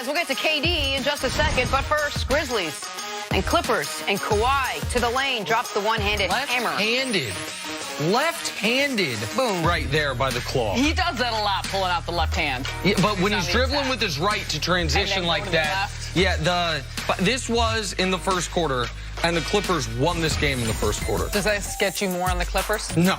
Jazz. We'll get to KD in just a second, but first, Grizzlies and Clippers and Kawhi to the lane, drops the one-handed hammer. Left-handed. Boom. Right there by the claw. He does that a lot, pulling out the left hand. Yeah, but when he's dribbling with his right to transition like that. Yeah, this was in the first quarter, and the Clippers won this game in the first quarter. Does that get you more on the Clippers? No.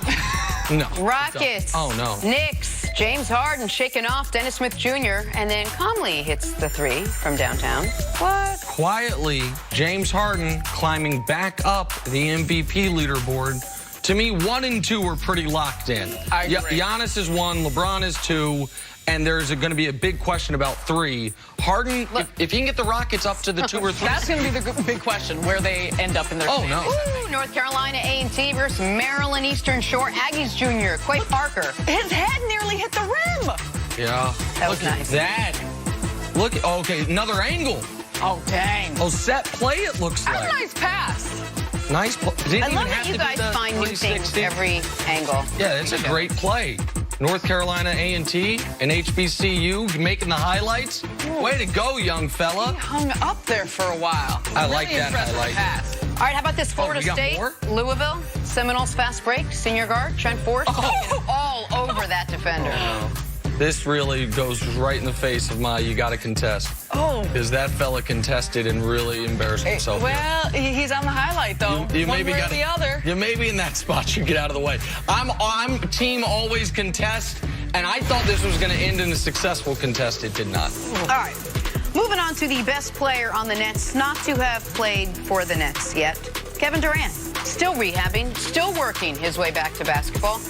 No. Rockets. Oh, no. Knicks. James Harden shaking off Dennis Smith Jr. and then calmly hits the three from downtown. What? Quietly, James Harden climbing back up the MVP leaderboard. To me, 1 and 2 were pretty locked in. I agree. Giannis is 1, LeBron is 2, and there's going to be a big question about 3. Harden, if he can get the Rockets up to the 2 or 3. That's going to be the big question, where they end up in their Oh, no. Ooh, North Carolina A&T versus Maryland Eastern Shore. Aggies Jr., Quay Parker. His head nearly hit the rim. Yeah. That was Look nice. at that. Look, okay, another angle. Oh, dang. Oh, set play, it looks That's like. a nice pass. Nice play. I love that you guys find new things every angle. Yeah, it's a great play. North Carolina A&T and HBCU making the highlights. Way to go, young fella. He hung up there for a while. I like that highlight. Pass. All right, how about this? Florida we got State, more? Louisville, Seminoles fast break, senior guard, Trent Forrest, all over that defender. This really goes right in the face of my you got to contest. Oh. Because that fella contested and really embarrassed himself. Well, he's on the highlight, though. You One maybe way or got the other. You may be in that spot. You get out of the way. I'm team always contest, and I thought this was going to end in a successful contest. It did not. All right, moving on to the best player on the Nets not to have played for the Nets yet. Kevin Durant, still rehabbing, still working his way back to basketball,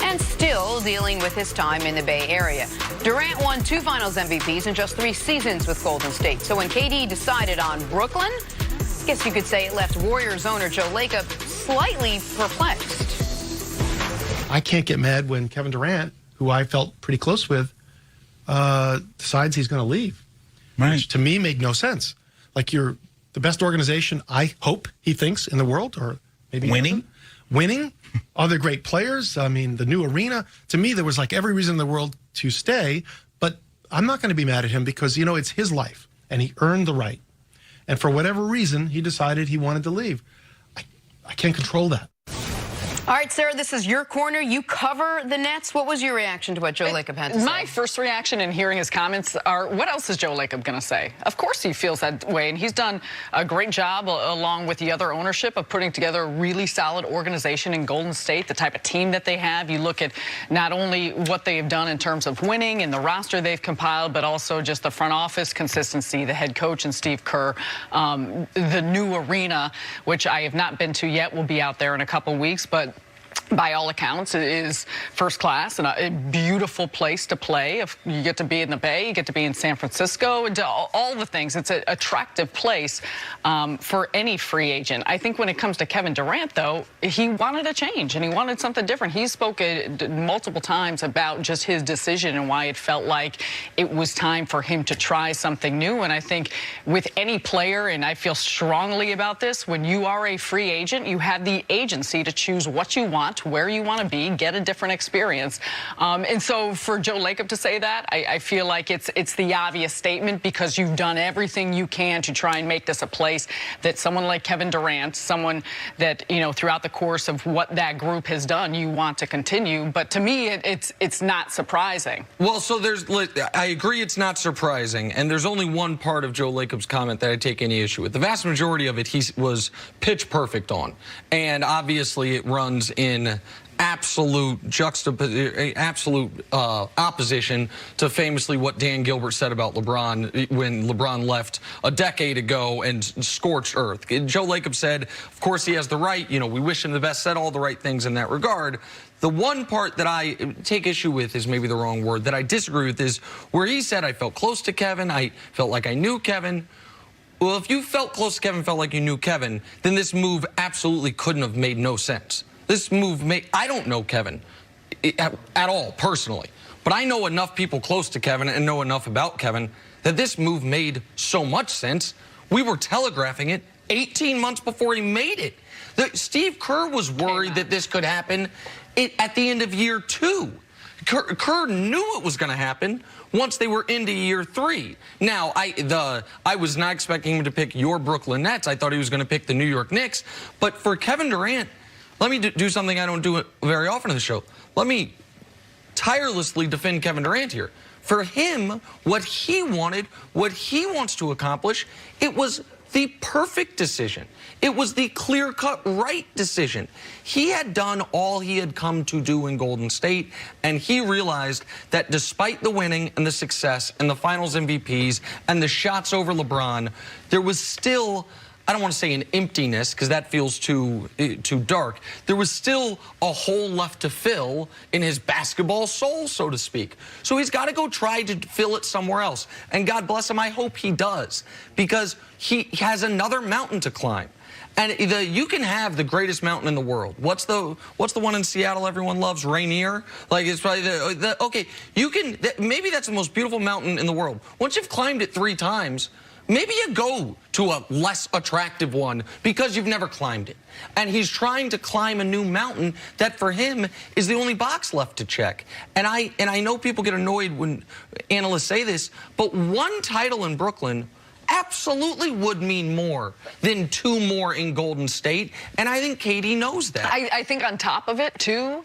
and still dealing with his time in the Bay Area. Durant won 2 Finals MVPs in just 3 seasons with Golden State. So when KD decided on Brooklyn, I guess you could say it left Warriors owner Joe Lacob slightly perplexed. I can't get mad when Kevin Durant, who I felt pretty close with, decides he's going to leave. Right. Which to me made no sense. Like, you're the best organization, I hope he thinks, in the world, or maybe Winning? Winning. Other great players. I mean, the new arena. To me, there was like every reason in the world to stay, but I'm not going to be mad at him because, you know, it's his life and he earned the right. And for whatever reason, he decided he wanted to leave. I can't control that. All right, Sarah, this is your corner. You cover the Nets. What was your reaction to what Joe Lacob had to say? My first reaction in hearing his comments are, what else is Joe Lacob going to say? Of course he feels that way, and he's done a great job, along with the other ownership, of putting together a really solid organization in Golden State, the type of team that they have. You look at not only what they have done in terms of winning and the roster they've compiled, but also just the front office consistency, the head coach and Steve Kerr, the new arena, which I have not been to yet, will be out there in a couple weeks, but by all accounts, it is first class and a beautiful place to play. If you get to be in the Bay, you get to be in San Francisco, and all the things. It's an attractive place for any free agent. I think when it comes to Kevin Durant, though, he wanted a change and he wanted something different. He spoke multiple times about just his decision and why it felt like it was time for him to try something new. And I think with any player, and I feel strongly about this, when you are a free agent, you have the agency to choose what you want, where you want to be, get a different experience. And so for Joe Lacob to say that, I feel like it's the obvious statement, because you've done everything you can to try and make this a place that someone like Kevin Durant, someone that, you know, throughout the course of what that group has done, you want to continue. But to me, it's not surprising. Well, so I agree it's not surprising, and there's only one part of Joe Lacob's comment that I take any issue with. The vast majority of it he was pitch perfect on, and obviously it runs in absolute opposition to famously what Dan Gilbert said about LeBron when LeBron left a decade ago and scorched earth. Joe Lacob said, of course he has the right, you know, we wish him the best, said all the right things in that regard. The one part that I take issue with is maybe the wrong word, that I disagree with, is where he said, I felt close to Kevin, I felt like I knew Kevin. Well, if you felt close to Kevin, felt like you knew Kevin, then this move absolutely couldn't have made no sense. This move I don't know Kevin at all, personally. But I know enough people close to Kevin and know enough about Kevin that this move made so much sense. We were telegraphing it 18 months before he made it. Steve Kerr was worried that this could happen at the end of year 2. Kerr knew it was going to happen once they were into year 3. Now, I was not expecting him to pick your Brooklyn Nets. I thought he was going to pick the New York Knicks. But for Kevin Durant, let me do something I don't do very often on the show. Let me tirelessly defend Kevin Durant here. For him, what he wanted, what he wants to accomplish, it was the perfect decision. It was the clear-cut right decision. He had done all he had come to do in Golden State, and he realized that despite the winning and the success and the finals MVPs and the shots over LeBron, there was still, I don't want to say an emptiness because that feels too dark. There was still a hole left to fill in his basketball soul, so to speak. So he's got to go try to fill it somewhere else. And God bless him, I hope he does, because he has another mountain to climb. And you can have the greatest mountain in the world. What's the one in Seattle everyone loves? Rainier? Like, it's probably okay, you can, maybe that's the most beautiful mountain in the world. Once you've climbed it 3 times, maybe you go to a less attractive one because you've never climbed it. And he's trying to climb a new mountain that for him is the only box left to check. And I know people get annoyed when analysts say this, but 1 title in Brooklyn absolutely would mean more than 2 more in Golden State, and I think KD knows that. I think on top of it, too,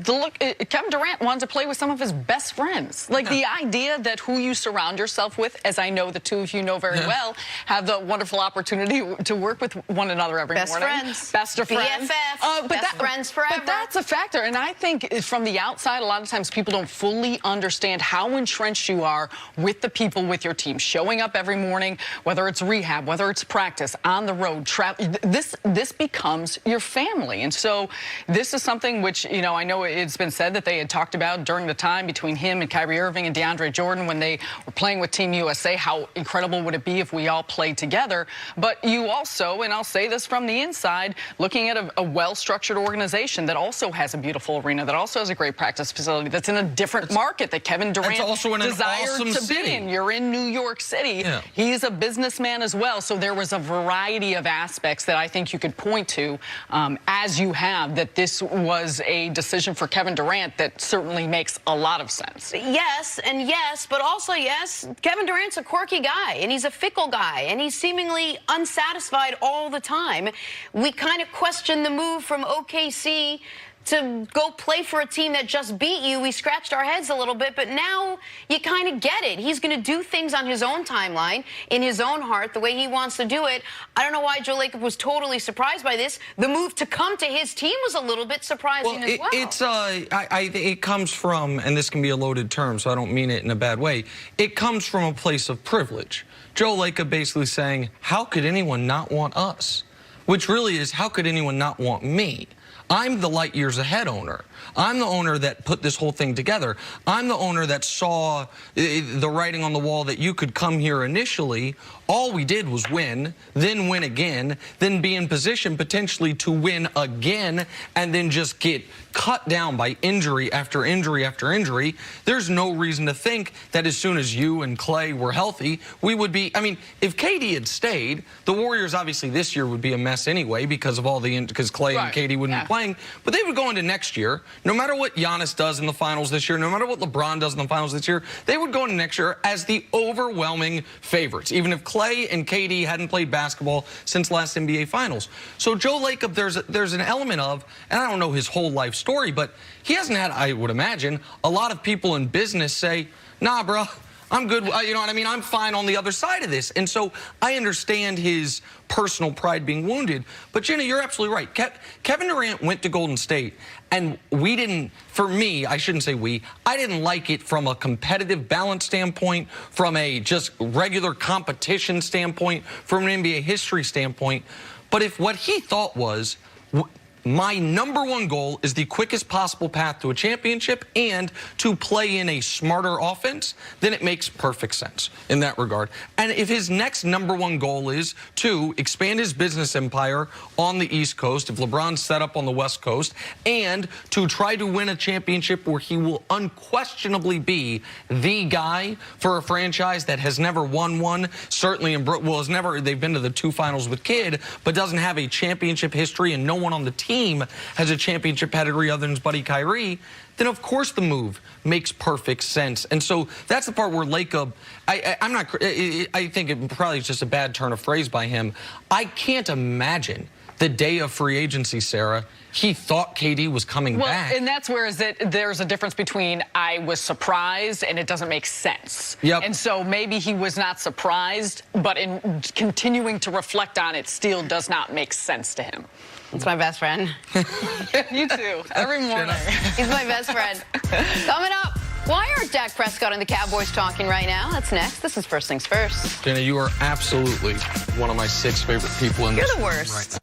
Kevin Durant wanted to play with some of his best friends. Like, the idea that who you surround yourself with, as I know the 2 of you know very well, have the wonderful opportunity to work with one another every morning. Best of friends. BFF, best friends forever. But that's a factor, and I think from the outside, a lot of times people don't fully understand how entrenched you are with the people with your team. Showing up every morning, whether it's rehab, whether it's practice, on the road, travel, this becomes your family. And so this is something which, you know, I know it's been said that they had talked about during the time between him and Kyrie Irving and DeAndre Jordan when they were playing with Team USA, how incredible would it be if we all played together. But you also, and I'll say this from the inside, looking at a well-structured organization that also has a beautiful arena, that also has a great practice facility, that's in a different market that Kevin Durant desired to be in. You're in New York City. Yeah. He's a businessman as well. So there was a variety of aspects that I think you could point to as you have, that this was a decision for Kevin Durant that certainly makes a lot of sense. Yes, and yes, but also yes, Kevin Durant's a quirky guy, and he's a fickle guy, and he's seemingly unsatisfied all the time. We kind of question the move from OKC to go play for a team that just beat you. We scratched our heads a little bit, but now you kind of get it. He's going to do things on his own timeline, in his own heart, the way he wants to do it. I don't know why Joe Lacob was totally surprised by this. The move to come to his team was a little bit surprising as well. It comes from, and this can be a loaded term, so I don't mean it in a bad way, it comes from a place of privilege. Joe Lacob basically saying, how could anyone not want us? Which really is, how could anyone not want me? I'm the light years ahead owner. I'm the owner that put this whole thing together. I'm the owner that saw the writing on the wall that you could come here initially. All we did was win, then win again, then be in position potentially to win again, and then just get cut down by injury after injury after injury. There's no reason to think that as soon as you and Clay were healthy, we would be, I mean, if KD had stayed, the Warriors obviously this year would be a mess anyway because of all the, because Clay and KD wouldn't be playing, but they would go into next year, no matter what Giannis does in the finals this year, no matter what LeBron does in the finals this year, they would go into next year as the overwhelming favorites, even if Clay and KD hadn't played basketball since last NBA Finals. So Joe Lacob, there's an element of, and I don't know his whole life story, but he hasn't had, I would imagine, a lot of people in business say, nah, bro, I'm good. You know what I mean? I'm fine on the other side of this. And so I understand his personal pride being wounded. But, Jenna, you're absolutely right. Kevin Durant went to Golden State, and we didn't, for me, I shouldn't say we, I didn't like it from a competitive balance standpoint, from a just regular competition standpoint, from an NBA history standpoint. But if what he thought was, my #1 goal is the quickest possible path to a championship and to play in a smarter offense, then it makes perfect sense in that regard. And if his next #1 goal is to expand his business empire on the East Coast, if LeBron's set up on the West Coast, and to try to win a championship where he will unquestionably be the guy for a franchise that has never won one, certainly in Brooklyn, well, has never, they've been to the 2 finals with Kidd, but doesn't have a championship history and no one on the team team has a championship pedigree other than his buddy Kyrie, then of course the move makes perfect sense. And so that's the part where Lacob, I think it probably is just a bad turn of phrase by him. I can't imagine the day of free agency, Sarah, he thought KD was coming back. And that's where there's a difference between I was surprised and it doesn't make sense. Yep. And so maybe he was not surprised, but in continuing to reflect on it still does not make sense to him. It's my best friend. You too, every morning. He's my best friend. Coming up, why aren't Dak Prescott and the Cowboys talking right now? That's next. This is First Things First. Jenna, you are absolutely one of my 6 favorite people in this You're the room worst. right now.